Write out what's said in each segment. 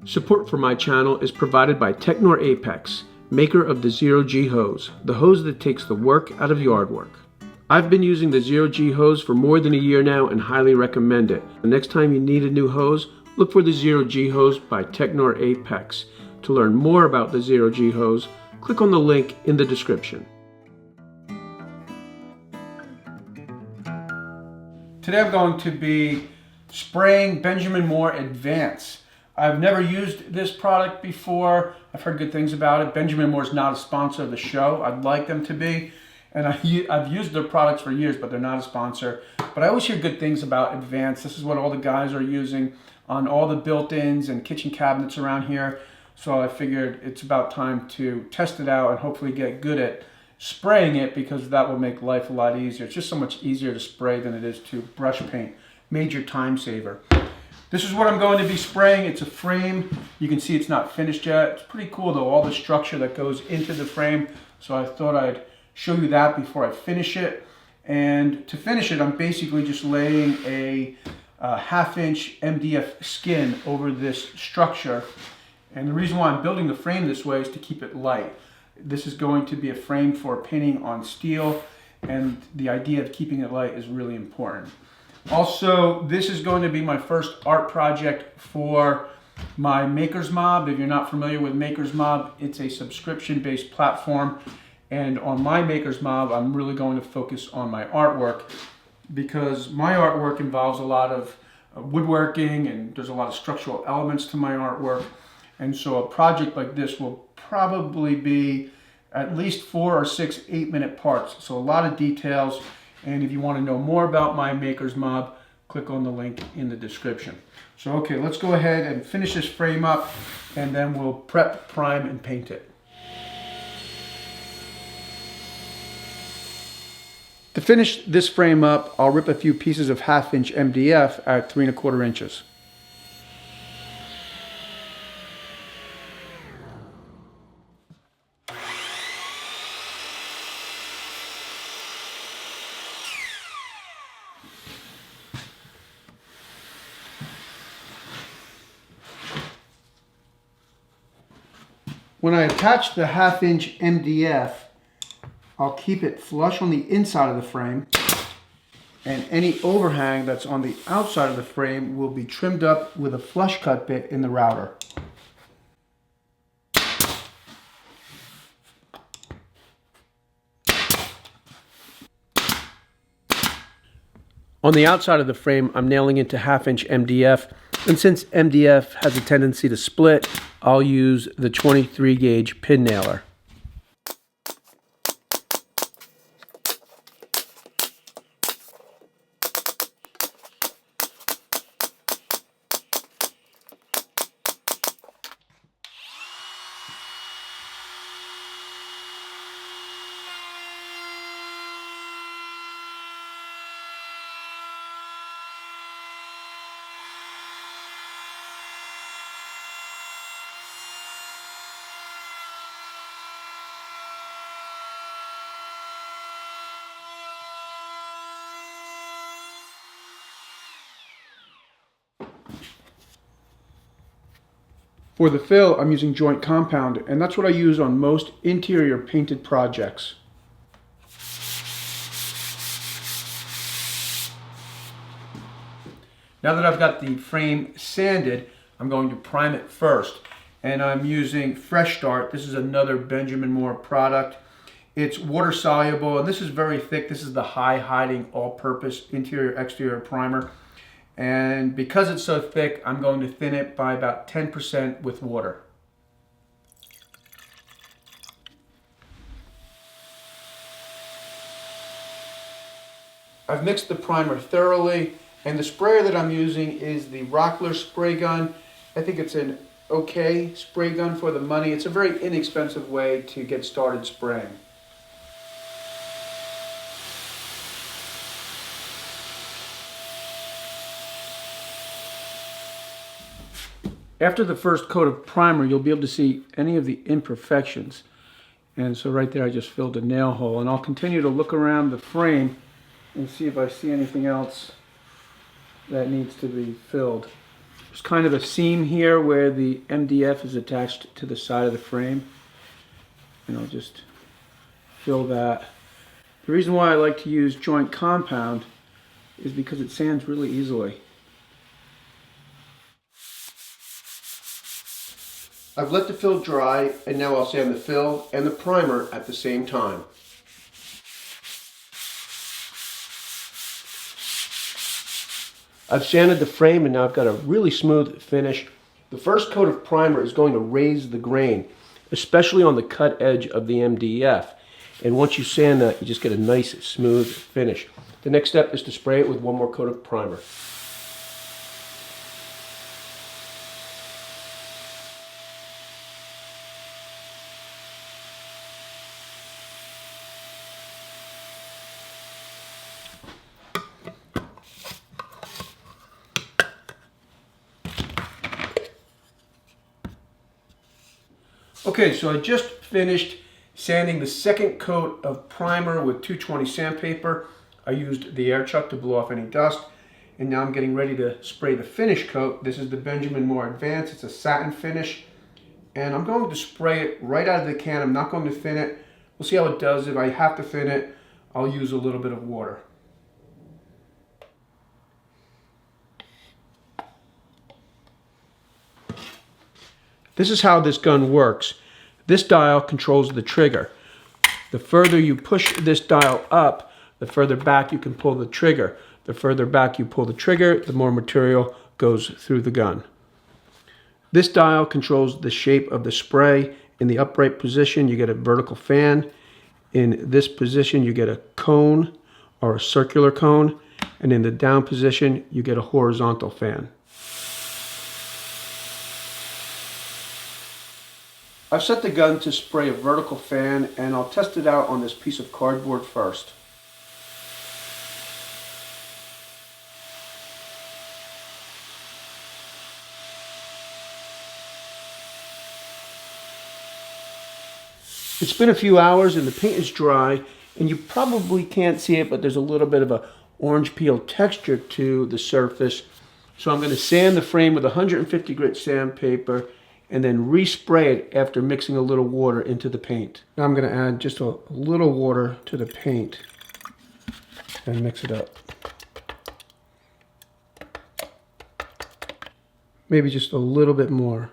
Support for my channel is provided by Technor Apex, maker of the Zero G hose, the hose that takes the work out of yard work. I've been using the Zero G hose for more than a year now and highly recommend it. The next time you need a new hose, look for the Zero G hose by Technor Apex. To learn more about the Zero G hose, click on the link in the description. Today I'm going to be spraying Benjamin Moore Advance. I've never used this product before. I've heard good things about it. Benjamin Moore is not a sponsor of the show. I'd like them to be. And I've used their products for years, but they're not a sponsor. But I always hear good things about Advance. This is what all the guys are using on all the built-ins and kitchen cabinets around here. So I figured it's about time to test it out and hopefully get good at spraying it, because that will make life a lot easier. It's just so much easier to spray than it is to brush paint. Major time saver. This is what I'm going to be spraying. It's a frame. You can see it's not finished yet. It's pretty cool though, all the structure that goes into the frame. So I thought I'd show you that before I finish it. And to finish it, I'm basically just laying a 1/2-inch MDF skin over this structure. And the reason why I'm building the frame this way is to keep it light. This is going to be a frame for painting on steel, and the idea of keeping it light is really important. Also, this is going to be my first art project for my Maker's Mob. If you're not familiar with Maker's Mob, it's a subscription-based platform. And on my Maker's Mob, I'm really going to focus on my artwork, because my artwork involves a lot of woodworking, and there's a lot of structural elements to my artwork. And so a project like this will probably be at least 4 or 6 8-minute parts. So a lot of details. And if you want to know more about my Maker's Mob, click on the link in the description. So okay, let's go ahead and finish this frame up, and then we'll prep, prime, and paint it. To finish this frame up, I'll rip a few pieces of 1/2-inch MDF at 3 1/4 inches. When I attach the 1/2-inch MDF, I'll keep it flush on the inside of the frame, and any overhang that's on the outside of the frame will be trimmed up with a flush cut bit in the router. On the outside of the frame, I'm nailing into 1/2-inch MDF, and since MDF has a tendency to split, I'll use the 23 gauge pin nailer. For the fill, I'm using joint compound, and that's what I use on most interior painted projects. Now that I've got the frame sanded, I'm going to prime it first. And I'm using Fresh Start. This is another Benjamin Moore product. It's water soluble, and this is very thick. This is the high hiding all-purpose interior exterior primer. And because it's so thick, I'm going to thin it by about 10% with water. I've mixed the primer thoroughly, and the sprayer that I'm using is the Rockler spray gun. I think it's an okay spray gun for the money. It's a very inexpensive way to get started spraying. After the first coat of primer, you'll be able to see any of the imperfections. And so right there I just filled a nail hole, and I'll continue to look around the frame and see if I see anything else that needs to be filled. There's kind of a seam here where the MDF is attached to the side of the frame. And I'll just fill that. The reason why I like to use joint compound is because it sands really easily. I've let the fill dry, and now I'll sand the fill and the primer at the same time. I've sanded the frame and now I've got a really smooth finish. The first coat of primer is going to raise the grain, especially on the cut edge of the MDF. And once you sand that, you just get a nice smooth finish. The next step is to spray it with one more coat of primer. Okay, so I just finished sanding the second coat of primer with 220 sandpaper. I used the air chuck to blow off any dust. And now I'm getting ready to spray the finish coat. This is the Benjamin Moore Advance. It's a satin finish. And I'm going to spray it right out of the can. I'm not going to thin it. We'll see how it does. If I have to thin it, I'll use a little bit of water. This is how this gun works. This dial controls the trigger. The further you push this dial up, the further back you can pull the trigger. The further back you pull the trigger, the more material goes through the gun. This dial controls the shape of the spray. In the upright position, you get a vertical fan. In this position, you get a cone or a circular cone. And in the down position, you get a horizontal fan. I've set the gun to spray a vertical fan, and I'll test it out on this piece of cardboard first. It's been a few hours and the paint is dry, and you probably can't see it, but there's a little bit of a orange peel texture to the surface. So I'm going to sand the frame with 150 grit sandpaper and then respray it after mixing a little water into the paint. Now I'm going to add just a little water to the paint and mix it up. Maybe just a little bit more.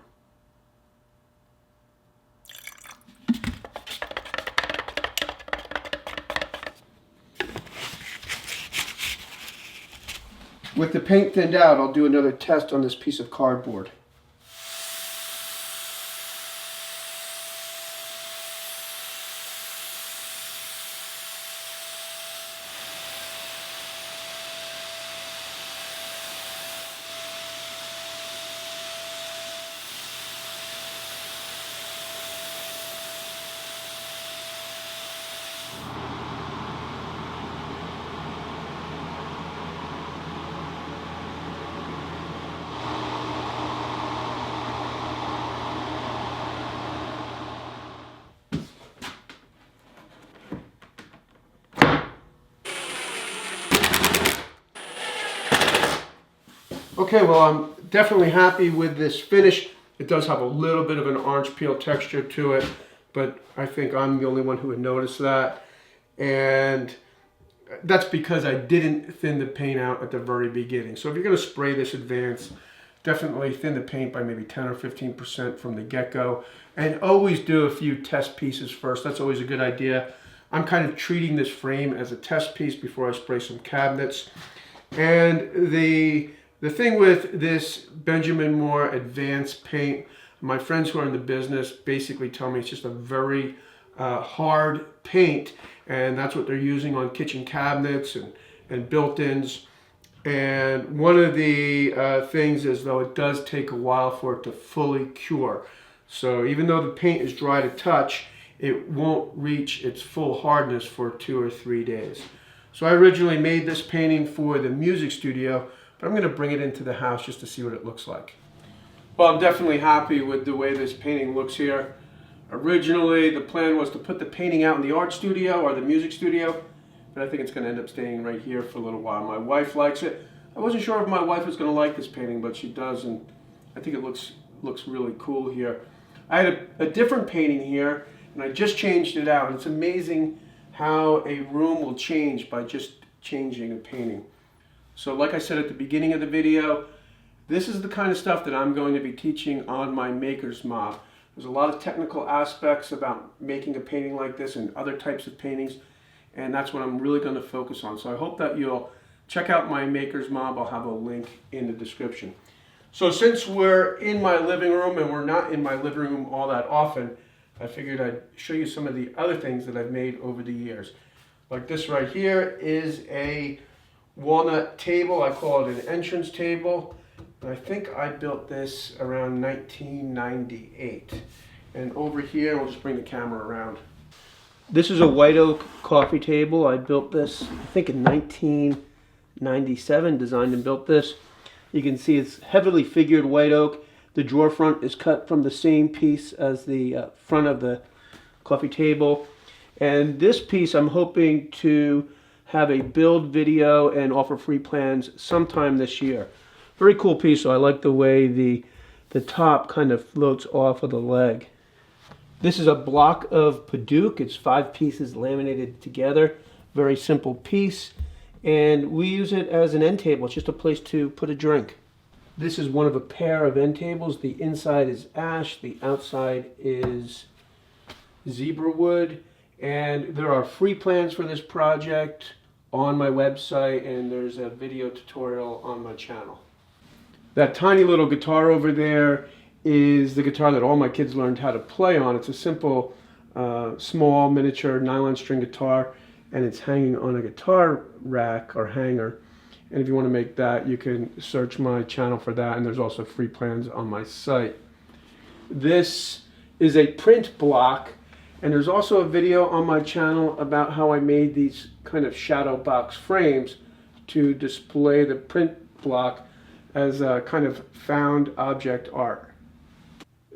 With the paint thinned out, I'll do another test on this piece of cardboard. Okay, well, I'm definitely happy with this finish. It does have a little bit of an orange peel texture to it, but I think I'm the only one who would notice that. And that's because I didn't thin the paint out at the very beginning. So if you're going to spray this Advance, definitely thin the paint by maybe 10 or 15% from the get-go. And always do a few test pieces first. That's always a good idea. I'm kind of treating this frame as a test piece before I spray some cabinets. And the thing with this Benjamin Moore Advance paint, my friends who are in the business basically tell me it's just a very hard paint, and that's what they're using on kitchen cabinets and built-ins. And one of the things is, though, it does take a while for it to fully cure. So even though the paint is dry to touch, it won't reach its full hardness for 2 or 3 days. So I originally made this painting for the music studio, but I'm going to bring it into the house just to see what it looks like. Well, I'm definitely happy with the way this painting looks here. Originally, the plan was to put the painting out in the art studio or the music studio, but I think it's going to end up staying right here for a little while. My wife likes it. I wasn't sure if my wife was going to like this painting, but she does, and I think it looks really cool here. I had a different painting here, and I just changed it out. It's amazing how a room will change by just changing a painting. So like I said at the beginning of the video, this is the kind of stuff that I'm going to be teaching on my Maker's Mob. There's a lot of technical aspects about making a painting like this and other types of paintings, and that's what I'm really going to focus on. So I hope that you'll check out my Maker's Mob. I'll have a link in the description. So since we're in my living room, and we're not in my living room all that often, I figured I'd show you some of the other things that I've made over the years. Like this right here is a walnut table. I call it an entrance table. And I think I built this around 1998. And over here, we'll just bring the camera around. This is a white oak coffee table. I built this, I think in 1997, designed and built this. You can see it's heavily figured white oak. The drawer front is cut from the same piece as the front of the coffee table. And this piece I'm hoping to have a build video and offer free plans sometime this year. Very cool piece, so I like the way the top kind of floats off of the leg. This is a block of Paduke. It's 5 pieces laminated together. Very simple piece. And we use it as an end table. It's just a place to put a drink. This is one of a pair of end tables. The inside is ash, the outside is zebra wood. And there are free plans for this project on my website, and there's a video tutorial on my channel. That tiny little guitar over there is the guitar that all my kids learned how to play on. It's a simple, small, miniature nylon string guitar, and it's hanging on a guitar rack or hanger. And if you want to make that, you can search my channel for that, and there's also free plans on my site. This is a print block, and there's also a video on my channel about how I made these kind of shadow box frames to display the print block as a kind of found object art.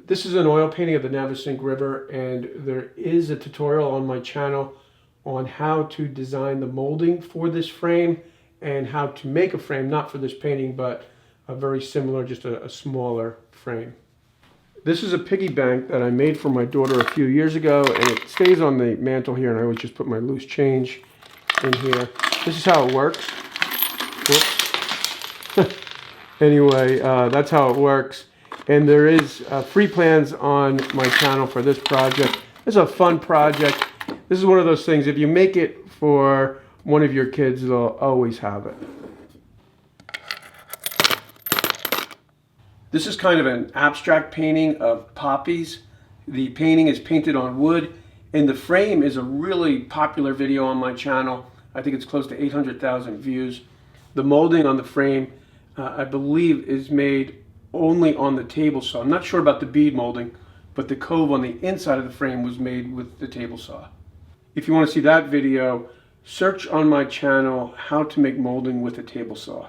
This is an oil painting of the Navasink River, and there is a tutorial on my channel on how to design the molding for this frame and how to make a frame, not for this painting, but a very similar, just a smaller frame. This is a piggy bank that I made for my daughter a few years ago, and it stays on the mantle here, and I always just put my loose change in here. This is how it works. Whoops. Anyway, that's how it works. And there is free plans on my channel for this project. It's a fun project. This is one of those things, if you make it for one of your kids, they'll always have it. This is kind of an abstract painting of poppies. The painting is painted on wood, and the frame is a really popular video on my channel. I think it's close to 800,000 views. The molding on the frame, I believe, is made only on the table saw. I'm not sure about the bead molding, but the cove on the inside of the frame was made with the table saw. If you want to see that video, search on my channel how to make molding with a table saw.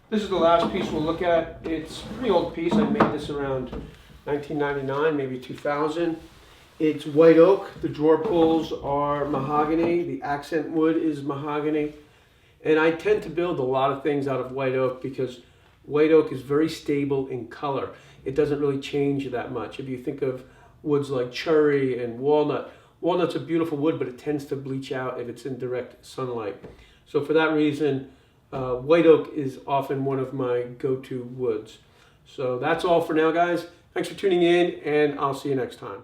This is the last piece we'll look at. It's a pretty old piece. I made this around 1999, maybe 2000. It's white oak. The drawer pulls are mahogany. The accent wood is mahogany. And I tend to build a lot of things out of white oak because white oak is very stable in color. It doesn't really change that much. If you think of woods like cherry and walnut, walnut's a beautiful wood, but it tends to bleach out if it's in direct sunlight. So for that reason, white oak is often one of my go-to woods. So that's all for now, guys. Thanks for tuning in, and I'll see you next time.